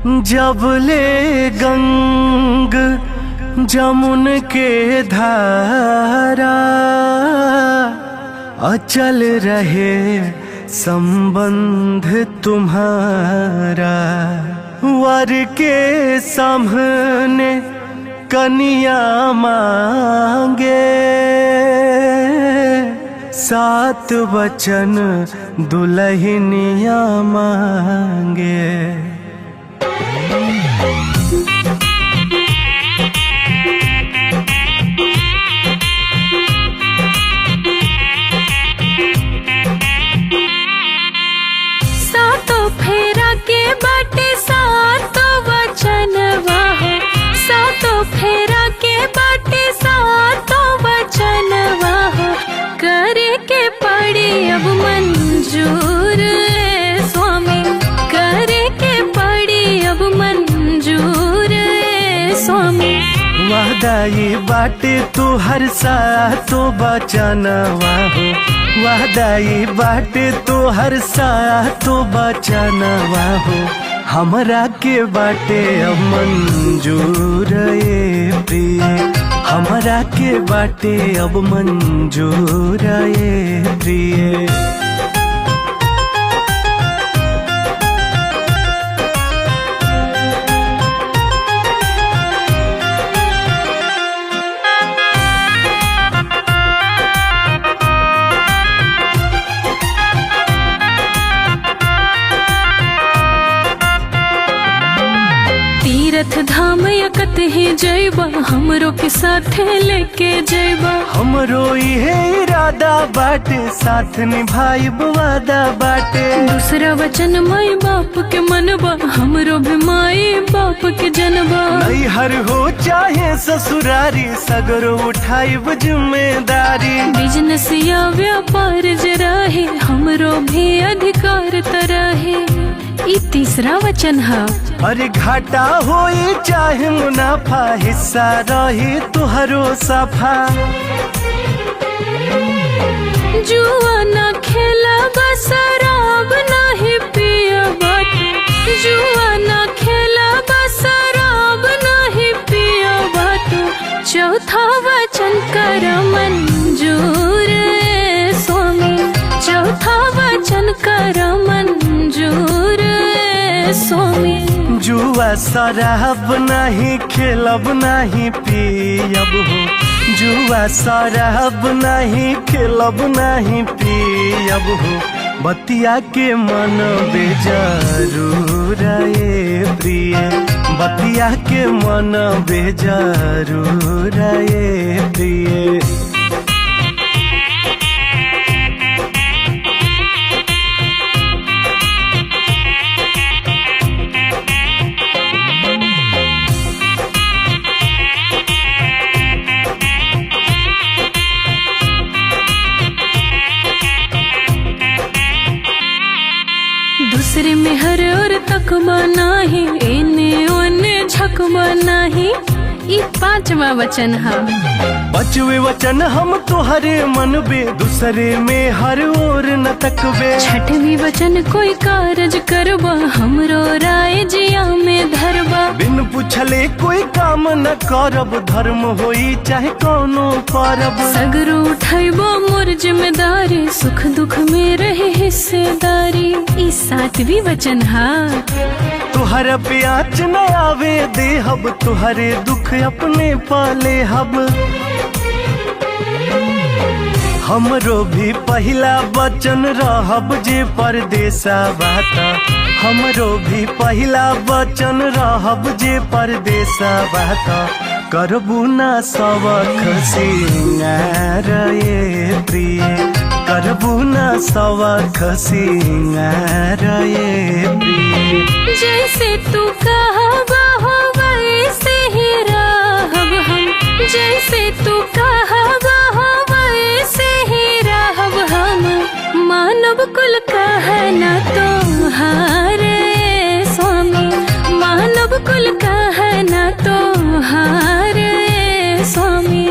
जब ले गंग जमुन के धारा अचल रहे संबंध तुम्हारा। वर के सामने कनिया मांगे, सात वचन दुल्हनिया मांगे। सातों फेरा के बाटे सातों वचन वाहो, सातों फेरा के बाटे सातों वचन वाहो। करे के पड़ी अब मंजूर स्वामी, करे के पड़ी अब मंजूर स्वामी। वादाई बाटे तू हर सातो बचनवा हो, वादाई बाटे तू हर सातो बचनवा हो। हमरा के बाटे अब मंजूर ए प्रिय, हमरा के बाटे अब मंजूर ए प्रिय। तीर्थ धाम यकत ही जैबा, हमरो के साथ लेके जैबा। हमरो इहे इरादा बाटे, साथ निभाई वादा बाटे। दूसरा वचन माई बाप के मनबा, हमरो भी माई बाप के जनबा। नैहर हो चाहे ससुरारी, सगरो उठाई जिम्मेदारी। बिजनेस या व्यापार जराहे, हमरो भी अधिकार तराहे। ई तीसरा वचन है। अरे घाटा होई चाहे मुनाफा, हिस्सा रही तुहरो सफा। जुआ ना खेला बस शराब नहीं पिया बाटे, जुआ ना खेला बस शराब नहीं पिया बाटे। चौथा वचन कर मंजूर स्वामी, चौथा वचन कर मंजूर स्वामी। जुआ शराब नहीं खेलब नहीं पियब हो, जुआ शराब नहीं खेलब नहीं पियब हो। बतिया के मन बेजरूर ए प्रिय, बतिया के मन बेजरूर ए प्रिय। दूसरे में हर और तकबा नाही, एने ओने झकबा नाही। ई पांचवा वचन है। पांचवे वचन हम तोहरे मनबे, दूसरे में हर ओर न तकबे। छठवीं वचन कोई कारज करबा, हमरो राय जिया में धरबा। बिन पूछले कोई काम न करब, धर्म होई चाहे कोनो परब। सगरो उठाइबो मोर जिम्मेदारी, सुख दुख में रहे हिस्सेदारी। ई सातवीं वचन है। तुहर प्याच न आवे देहब, तुहरे दुख अपने पाले हब। हमरो भी पहला वचन रहब जे परदेसा बाता, हमरो भी पहला वचन रहब जे परदेसा बाता। करबू ना सबक सिंगार ए प्रिय, करबू ना सबक सिंगार ए प्रिय। जैसे तू कहबा हो वैसे ही रहब हम, जैसे तू कहबा हो वैसे ही रहब हम। मानव कुल कहना तोहारे स्वामी, मानव कुल कहना तोहारे स्वामी।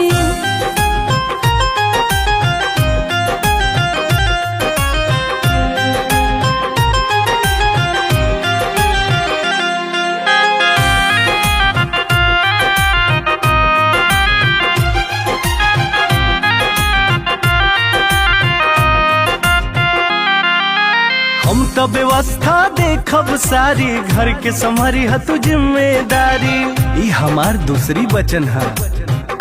व्यवस्था देखब सारी, घर के संभारी है तू जिम्मेदारी। ई हमार दूसरी वचन है।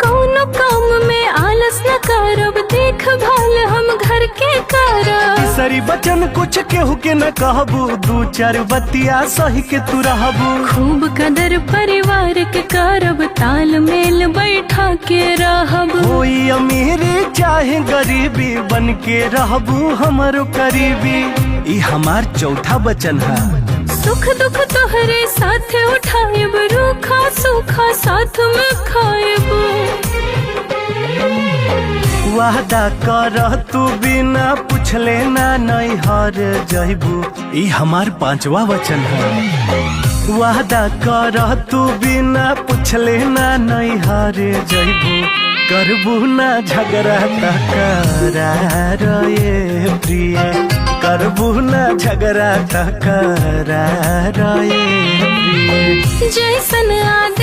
कौनो काम में आलस न करब, देखभाल हम घर के करब। तीसरी वचन कुछ केहू के न कहबू, दू चार बतिया सही के तू रहबू। खूब कदर परिवार के करब, तालमेल बैठा के रहब। कोई अमीरी चाहे गरीबी, बन के रहबू हमारो करीबी। ई हमार चौथा वचन है। सुख दुख तोहरे साथ उठाएब, रूखा सूखा साथ में खाएब। वादा कर तू बिना पूछले ना नैहर जइबू। ई हमार पांचवा वचन है। वादा कर तू बिना पूछले ना नैहर जइबू। करबू ना झगड़ा तकरार ये प्रिय, करबू ना झगड़ा तकरार ये प्रिय। जैसन आदे